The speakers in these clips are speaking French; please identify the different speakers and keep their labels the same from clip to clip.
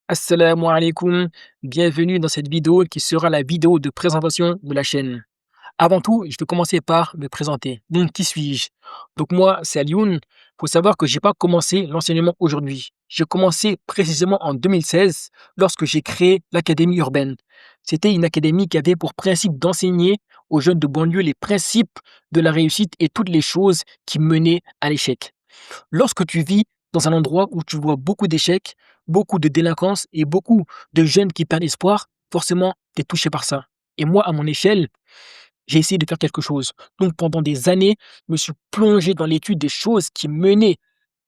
Speaker 1: Assalamu alaikum, bienvenue dans cette vidéo qui sera la vidéo de présentation de la chaîne. Avant tout, je vais commencer par me présenter. Donc, qui suis-je? Donc, moi, c'est Alioune. Il faut savoir que j'ai pas commencé l'enseignement aujourd'hui. J'ai commencé précisément en 2016 lorsque j'ai créé l'Académie urbaine. C'était une académie qui avait pour principe d'enseigner aux jeunes de banlieue les principes de la réussite et toutes les choses qui menaient à l'échec. Lorsque tu vis dans un endroit où tu vois beaucoup d'échecs, beaucoup de délinquance et beaucoup de jeunes qui perdent espoir, forcément, tu es touché par ça. Et moi, à mon échelle, j'ai essayé de faire quelque chose. Donc, pendant des années, je me suis plongé dans l'étude des choses qui menaient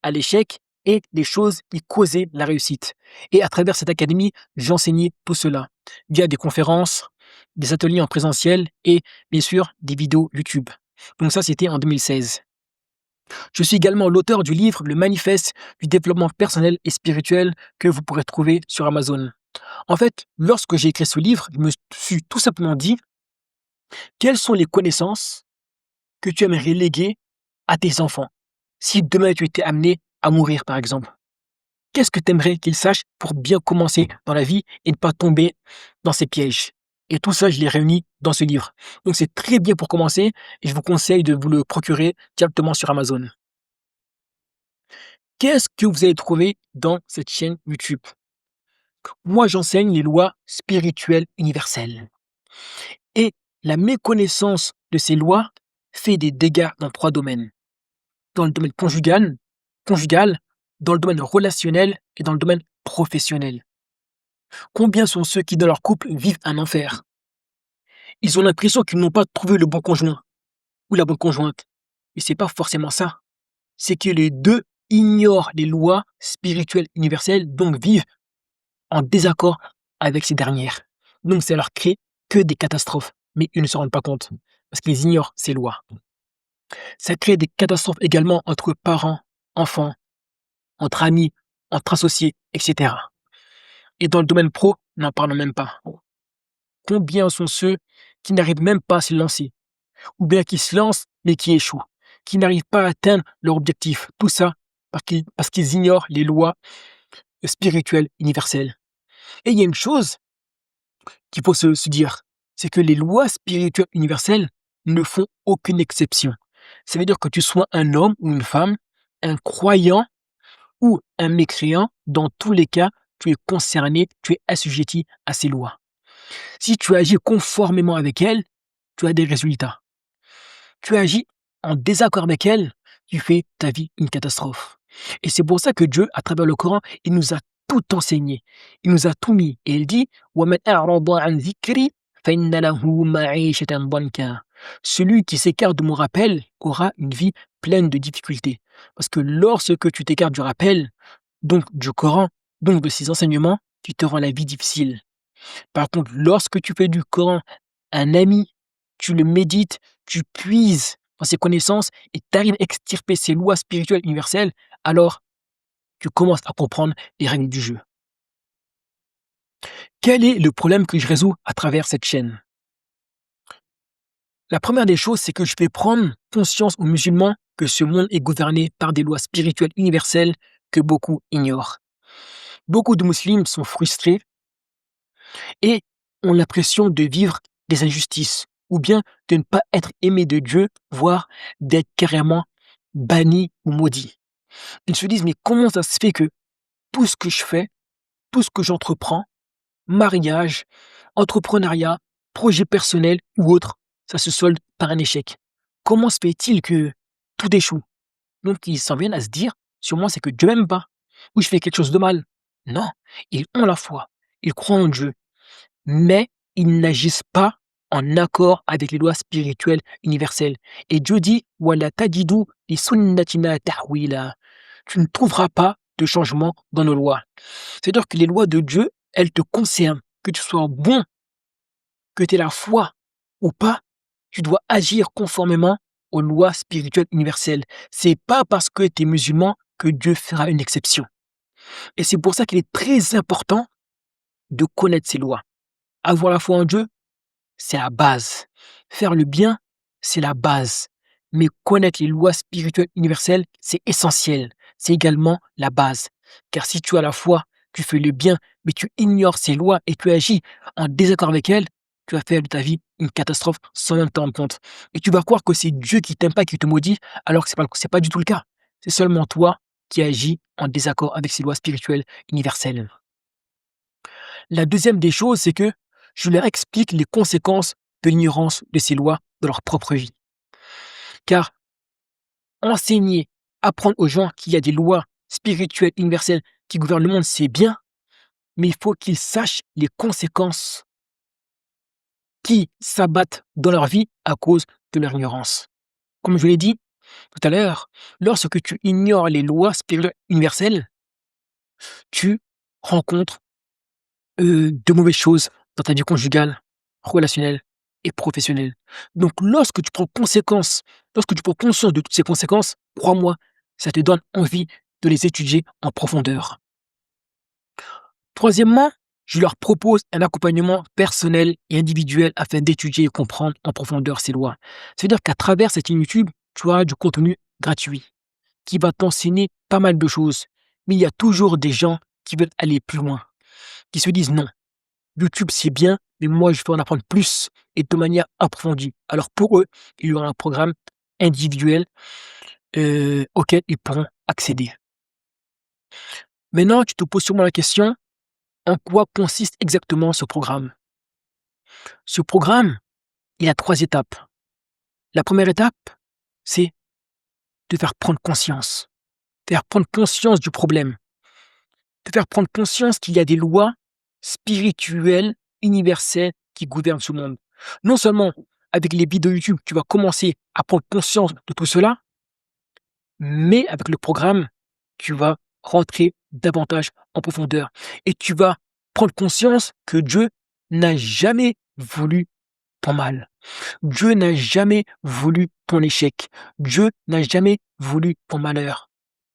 Speaker 1: à l'échec et des choses qui causaient la réussite. Et à travers cette académie, j'enseignais tout cela via des conférences, des ateliers en présentiel et bien sûr des vidéos YouTube. Donc ça, c'était en 2016. Je suis également l'auteur du livre Le Manifeste du développement personnel et spirituel que vous pourrez trouver sur Amazon. En fait, lorsque j'ai écrit ce livre, je me suis tout simplement dit quelles sont les connaissances que tu aimerais léguer à tes enfants si demain tu étais amené à mourir, par exemple. Qu'est-ce que tu aimerais qu'ils sachent pour bien commencer dans la vie et ne pas tomber dans ces pièges? Et tout ça, je l'ai réuni dans ce livre. Donc c'est très bien pour commencer et je vous conseille de vous le procurer directement sur Amazon. Qu'est-ce que vous allez trouver dans cette chaîne YouTube? Moi, j'enseigne les lois spirituelles universelles. Et la méconnaissance de ces lois fait des dégâts dans 3 domaines. Dans le domaine conjugal, dans le domaine relationnel et dans le domaine professionnel. Combien sont ceux qui, dans leur couple, vivent un enfer? Ils ont l'impression qu'ils n'ont pas trouvé le bon conjoint ou la bonne conjointe. Mais c'est pas forcément ça. C'est que les 2 ignorent les lois spirituelles universelles, donc vivent en désaccord avec ces dernières. Donc ça leur crée que des catastrophes, mais ils ne se rendent pas compte parce qu'ils ignorent ces lois. Ça crée des catastrophes également entre parents, enfants, entre amis, entre associés, etc. Et dans le domaine pro, n'en parlons même pas. Combien sont ceux qui n'arrivent même pas à se lancer, ou bien qui se lancent mais qui échouent, qui n'arrivent pas à atteindre leur objectif, tout ça parce qu'ils ignorent les lois spirituelles universelles. Et il y a une chose qu'il faut se dire, c'est que les lois spirituelles universelles ne font aucune exception. Ça veut dire que tu sois un homme ou une femme, un croyant ou un mécréant, dans tous les cas, tu es concerné, tu es assujetti à ces lois. Si tu agis conformément avec elles, tu as des résultats. Tu agis en désaccord avec elles, tu fais ta vie une catastrophe. Et c'est pour ça que Dieu, à travers le Coran, il nous a tout enseigné. Il nous a tout mis. Et il dit وَمَنْ أَعْرَضَ عَنْ ذِكْرِي فَإِنَّ لَهُ مَعِيشَةً ضَنْكًا. Celui qui s'écarte de mon rappel aura une vie pleine de difficultés. Parce que lorsque tu t'écartes du rappel, donc du Coran, donc de ses enseignements, tu te rends la vie difficile. Par contre, lorsque tu fais du Coran un ami, tu le médites, tu puises dans ses connaissances et tu arrives à extirper ces lois spirituelles universelles, alors tu commences à comprendre les règles du jeu. Quel est le problème que je résous à travers cette chaîne? La première des choses, c'est que je fais prendre conscience aux musulmans que ce monde est gouverné par des lois spirituelles universelles que beaucoup ignorent. Beaucoup de musulmans sont frustrés et ont l'impression de vivre des injustices ou bien de ne pas être aimés de Dieu, voire d'être carrément bannis ou maudits. Ils se disent, mais comment ça se fait que tout ce que je fais, tout ce que j'entreprends, mariage, entrepreneuriat, projet personnel ou autre, ça se solde par un échec? Comment se fait-il que tout échoue? Donc ils s'en viennent à se dire, sûrement c'est que Dieu m'aime pas, ou je fais quelque chose de mal. Non, ils ont la foi, ils croient en Dieu, mais ils n'agissent pas en accord avec les lois spirituelles universelles. Et Dieu dit: «Wala tajidu li sunnatina tahwila». Tu ne trouveras pas de changement dans nos lois. C'est-à-dire que les lois de Dieu, elles te concernent. Que tu sois bon, que tu aies la foi ou pas, tu dois agir conformément aux lois spirituelles universelles. C'est pas parce que tu es musulman que Dieu fera une exception. Et c'est pour ça qu'il est très important de connaître ces lois. Avoir la foi en Dieu, c'est la base. Faire le bien, c'est la base. Mais connaître les lois spirituelles universelles, c'est essentiel. C'est également la base. Car si tu as la foi, tu fais le bien, mais tu ignores ces lois et tu agis en désaccord avec elles, tu vas faire de ta vie une catastrophe sans même t'en rendre compte. Et tu vas croire que c'est Dieu qui t'aime pas, qui te maudit, alors que c'est pas du tout le cas. C'est seulement toi qui agis en désaccord avec ces lois spirituelles universelles. La deuxième des choses, c'est que je leur explique les conséquences de l'ignorance de ces lois dans leur propre vie. Car enseigner, apprendre aux gens qu'il y a des lois spirituelles universelles qui gouvernent le monde, c'est bien, mais il faut qu'ils sachent les conséquences qui s'abattent dans leur vie à cause de leur ignorance. Comme je l'ai dit tout à l'heure, lorsque tu ignores les lois spirituelles universelles, tu rencontres de mauvaises choses dans ta vie conjugale, relationnelle et professionnelle. Donc lorsque tu prends conscience de toutes ces conséquences, crois-moi, ça te donne envie de les étudier en profondeur. Troisièmement, je leur propose un accompagnement personnel et individuel afin d'étudier et comprendre en profondeur ces lois. Ça veut dire qu'à travers cette chaîne YouTube, tu auras du contenu gratuit qui va t'enseigner pas mal de choses. Mais il y a toujours des gens qui veulent aller plus loin, qui se disent non, YouTube c'est bien, mais moi je veux en apprendre plus et de manière approfondie. Alors pour eux, il y aura un programme individuel auquel ils pourront accéder. Maintenant, tu te poses sûrement la question, en quoi consiste exactement ce programme? Ce programme, il a 3 étapes. La première étape, c'est de faire prendre conscience. Faire prendre conscience du problème. De faire prendre conscience qu'il y a des lois spirituelles, universelles qui gouvernent ce monde. Non seulement avec les vidéos YouTube, tu vas commencer à prendre conscience de tout cela, mais avec le programme, tu vas rentrer davantage en profondeur et tu vas prendre conscience que Dieu n'a jamais voulu ton mal. Dieu n'a jamais voulu ton échec. Dieu n'a jamais voulu ton malheur.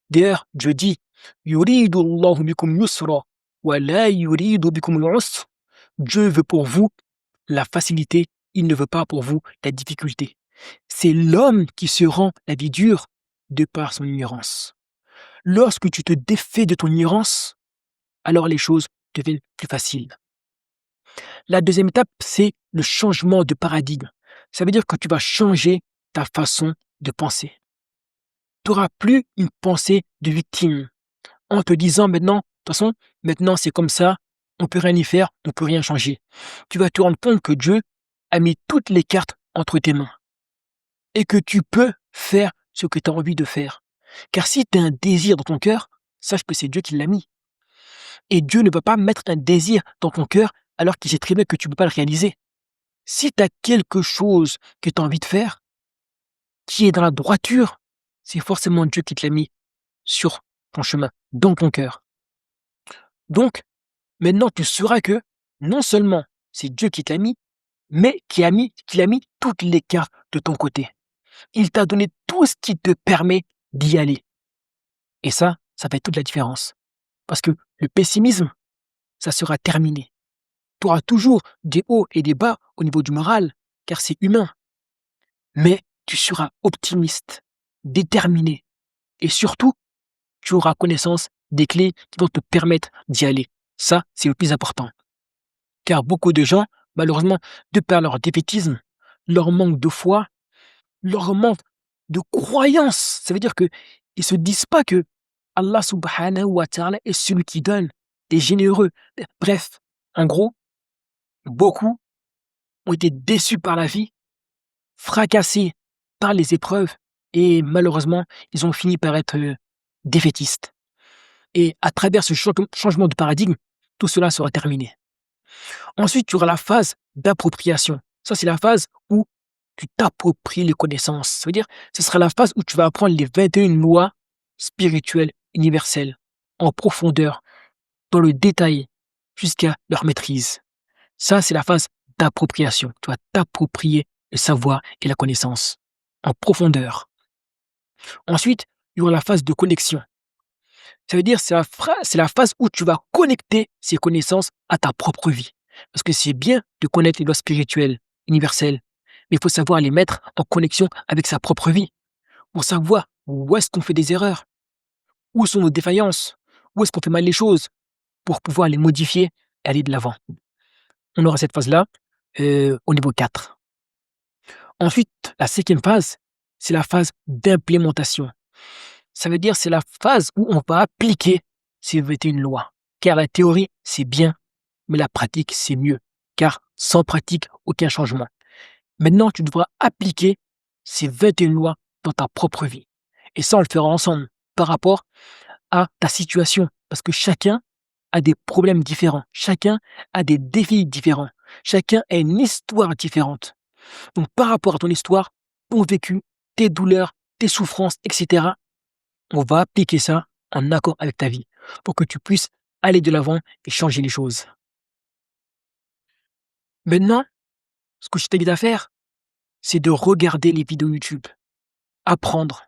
Speaker 1: D'ailleurs, Dieu dit Yuridu Allahu bikum yusra wa la yuridu bikum al-usra. Dieu veut pour vous la facilité, il ne veut pas pour vous la difficulté. C'est l'homme qui se rend la vie dure de par son ignorance. Lorsque tu te défais de ton ignorance, alors les choses deviennent plus faciles. La deuxième étape, c'est le changement de paradigme. Ça veut dire que tu vas changer ta façon de penser. Tu n'auras plus une pensée de victime en te disant maintenant, de toute façon, maintenant c'est comme ça, on ne peut rien y faire, on ne peut rien changer. Tu vas te rendre compte que Dieu a mis toutes les cartes entre tes mains et que tu peux faire ce que tu as envie de faire. Car si tu as un désir dans ton cœur, sache que c'est Dieu qui l'a mis. Et Dieu ne peut pas mettre un désir dans ton cœur alors qu'il sait très bien que tu ne peux pas le réaliser. Si tu as quelque chose que tu as envie de faire, qui est dans la droiture, c'est forcément Dieu qui te l'a mis sur ton chemin, dans ton cœur. Donc, maintenant tu sauras que non seulement c'est Dieu qui te l'a mis, mais qu'il a mis toutes les cartes de ton côté. Il t'a donné tout ce qui te permet d'y aller. Et ça fait toute la différence. Parce que le pessimisme, ça sera terminé. Tu auras toujours des hauts et des bas au niveau du moral, car c'est humain. Mais tu seras optimiste, déterminé. Et surtout, tu auras connaissance des clés qui vont te permettre d'y aller. Ça, c'est le plus important. Car beaucoup de gens, malheureusement, de par leur défaitisme, leur manque de foi, leur manque de croyance, ça veut dire que ils se disent pas que Allah subhanahu wa ta'ala est celui qui donne, est généreux. Bref, en gros, beaucoup ont été déçus par la vie, fracassés par les épreuves et malheureusement, ils ont fini par être défaitistes. Et à travers ce changement de paradigme, tout cela sera terminé. Ensuite, tu auras la phase d'appropriation. Ça, c'est la phase où tu t'appropries les connaissances. Ça veut dire, ce sera la phase où tu vas apprendre les 21 lois spirituelles universelles en profondeur, dans le détail, jusqu'à leur maîtrise. Ça, c'est la phase d'appropriation. Tu vas t'approprier le savoir et la connaissance en profondeur. Ensuite, il y aura la phase de connexion. Ça veut dire c'est la phase où tu vas connecter ces connaissances à ta propre vie. Parce que c'est bien de connaître les lois spirituelles, universelles, mais il faut savoir les mettre en connexion avec sa propre vie. Pour savoir où est-ce qu'on fait des erreurs, où sont nos défaillances, où est-ce qu'on fait mal les choses. pour pouvoir les modifier et aller de l'avant. On aura cette phase-là au niveau 4. Ensuite, la 5e phase, c'est la phase d'implémentation. Ça veut dire c'est la phase où on va appliquer ces 21 lois. Car la théorie, c'est bien, mais la pratique, c'est mieux. Car sans pratique, aucun changement. Maintenant, tu devras appliquer ces 21 lois dans ta propre vie. Et ça, on le fera ensemble par rapport à ta situation. Parce que chacun a des problèmes différents. Chacun a des défis différents. Chacun a une histoire différente. Donc, par rapport à ton histoire, ton vécu, tes douleurs, tes souffrances, etc., on va appliquer ça en accord avec ta vie pour que tu puisses aller de l'avant et changer les choses. Maintenant, ce que je t'invite à faire, c'est de regarder les vidéos YouTube, apprendre,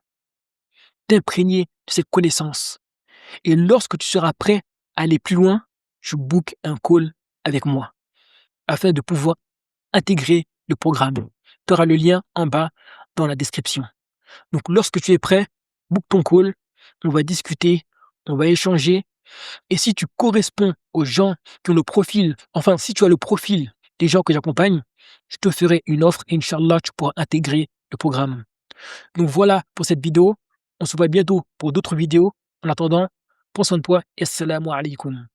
Speaker 1: t'imprégner de cette connaissance. Et lorsque tu seras prêt à aller plus loin, tu book un call avec moi afin de pouvoir intégrer le programme. Tu auras le lien en bas dans la description. Donc, lorsque tu es prêt, book ton call, on va discuter, on va échanger. Et si tu corresponds aux gens qui ont le profil, enfin, si tu as le profil des gens que j'accompagne, je te ferai une offre et Inch'Allah, tu pourras intégrer le programme. Donc voilà pour cette vidéo. On se voit bientôt pour d'autres vidéos. En attendant, prends soin de toi et assalamu alaikum.